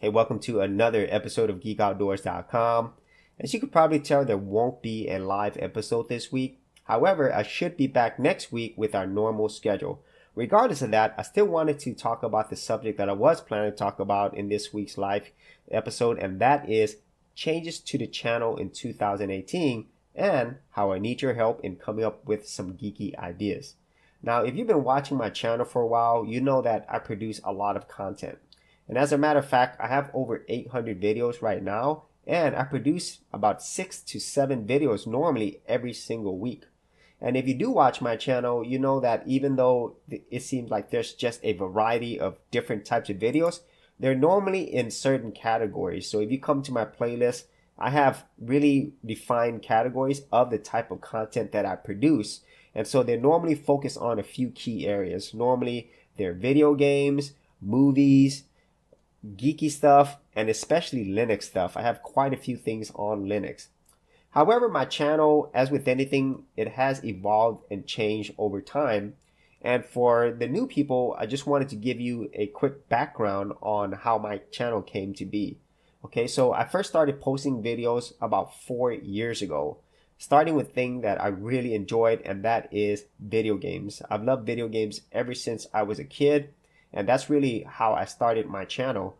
Hey, welcome to another episode of GeekOutdoors.com. As you could probably tell, there won't be a live episode this week. However, I should be back next week with our normal schedule. Regardless of that, I still wanted to talk about the subject that I was planning to talk about in this week's live episode, and that is changes to the channel in 2018 and how I need your help in coming up with some geeky ideas. Now, if you've been watching my channel for a while, you know that I produce a lot of content. And as a matter of fact, I have over 800 videos right now, and I produce about 6 to 7 videos normally every single week. And if you do watch my channel, you know that even though it seems like there's just a variety of different types of videos, they're normally in certain categories. So if you come to my playlist, I have really defined categories of the type of content that I produce. And so they're normally focused on a few key areas. Normally, they're video games, movies, geeky stuff, and especially Linux stuff. I have quite a few things on Linux. However, my channel, as with anything, it has evolved and changed over time. And for the new people, I just wanted to give you a quick background on how my channel came to be. Okay, so I first started posting videos about 4 years ago, starting with things that I really enjoyed, and that is video games. I've loved video games ever since I was a kid, and that's really how I started my channel.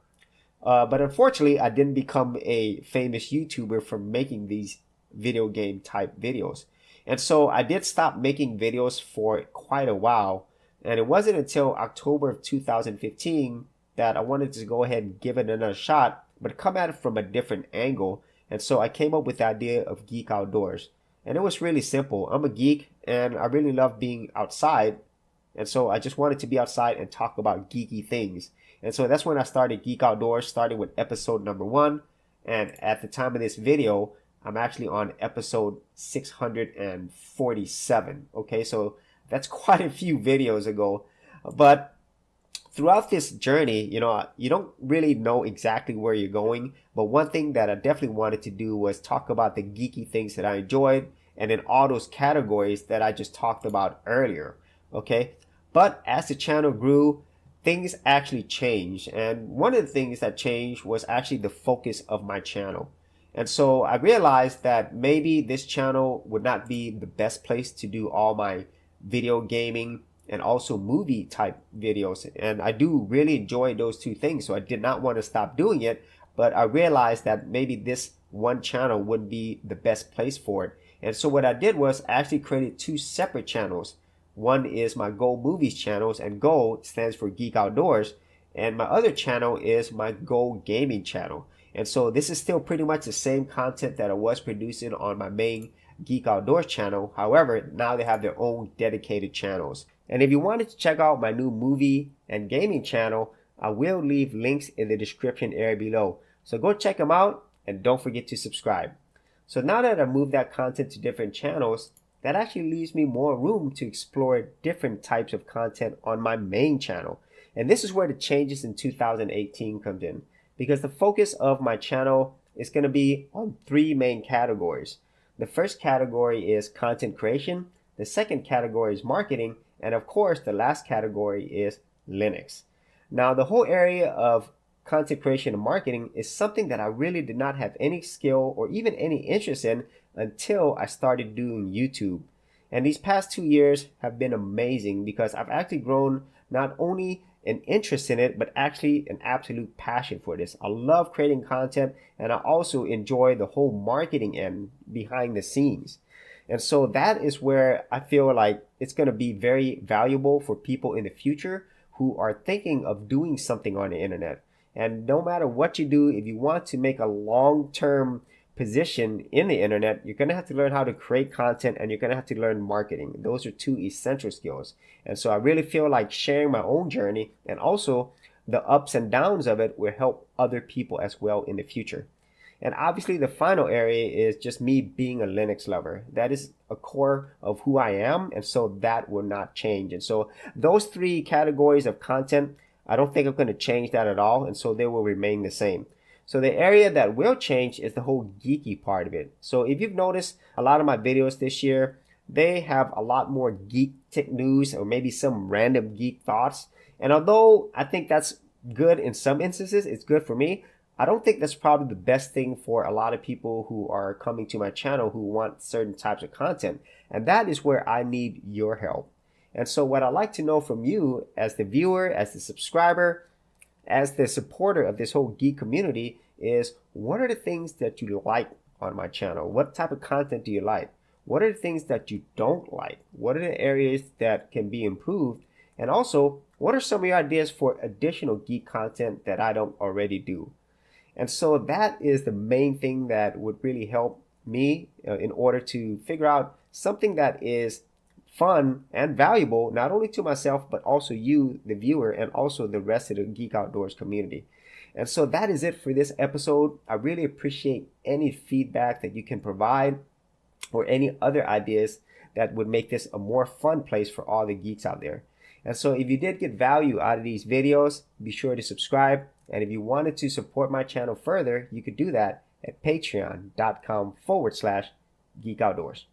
But unfortunately, I didn't become a famous YouTuber from making these video game type videos. And so I did stop making videos for quite a while. And it wasn't until October of 2015 that I wanted to go ahead and give it another shot, but come at it from a different angle. And so I came up with the idea of Geek Outdoors. And it was really simple. I'm a geek and I really love being outside. And so I just wanted to be outside and talk about geeky things. And so that's when I started Geek Outdoors, starting with episode number 1. And at the time of this video, I'm actually on episode 647. Okay, so that's quite a few videos ago. But throughout this journey, you don't really know exactly where you're going. But one thing that I definitely wanted to do was talk about the geeky things that I enjoyed, and in all those categories that I just talked about earlier. Okay, but as the channel grew, things actually changed. And one of the things that changed was actually the focus of my channel. And so I realized that maybe this channel would not be the best place to do all my video gaming and also movie type videos. And I do really enjoy those two things, so I did not want to stop doing it. But I realized that maybe this one channel wouldn't be the best place for it. And so what I did was I actually created 2 separate channels. One is my Go Movies channels, and Go stands for Geek Outdoors. And my other channel is my Go Gaming channel. And so this is still pretty much the same content that I was producing on my main Geek Outdoors channel. However, now they have their own dedicated channels. And if you wanted to check out my new movie and gaming channel, I will leave links in the description area below. So go check them out and don't forget to subscribe. So now that I moved that content to different channels, that actually leaves me more room to explore different types of content on my main channel. And this is where the changes in 2018 comes in, because the focus of my channel is going to be on 3 main categories. The first category is content creation, the second category is marketing, and of course the last category is Linux. Now the whole area of content creation and marketing is something that I really did not have any skill or even any interest in until I started doing YouTube. And these past 2 years have been amazing because I've actually grown not only an interest in it, but actually an absolute passion for this. I love creating content, and I also enjoy the whole marketing end behind the scenes. And so that is where I feel like it's going to be very valuable for people in the future who are thinking of doing something on the internet. And no matter what you do, if you want to make a long-term position in the internet, you're going to have to learn how to create content, and you're going to have to learn marketing. Those are 2 essential skills. And so I really feel like sharing my own journey and also the ups and downs of it will help other people as well in the future. And obviously the final area is just me being a Linux lover. That is a core of who I am, and so that will not change. And so those 3 categories of content, I don't think I'm going to change that at all, and so they will remain the same. So the area that will change is the whole geeky part of it. So if you've noticed, a lot of my videos this year, they have a lot more geek tech news or maybe some random geek thoughts. And although I think that's good in some instances, it's good for me, I don't think that's probably the best thing for a lot of people who are coming to my channel who want certain types of content. And that is where I need your help. And so what I'd like to know from you as the viewer, as the subscriber, as the supporter of this whole geek community is, what are the things that you like on my channel? What type of content do you like? What are the things that you don't like? What are the areas that can be improved? And also, what are some of your ideas for additional geek content that I don't already do? And so that is the main thing that would really help me in order to figure out something that is fun and valuable, not only to myself, but also you, the viewer, and also the rest of the Geek Outdoors community. And so that is it for this episode. I really appreciate any feedback that you can provide or any other ideas that would make this a more fun place for all the geeks out there. And so if you did get value out of these videos, be sure to subscribe. And if you wanted to support my channel further, you could do that at patreon.com/Geek Outdoors.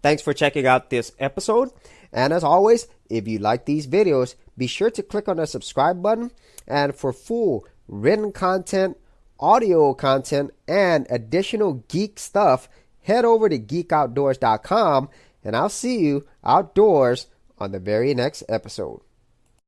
Thanks for checking out this episode. And as always, if you like these videos, be sure to click on the subscribe button. And for full written content, audio content, and additional geek stuff, head over to geekoutdoors.com. And I'll see you outdoors on the very next episode.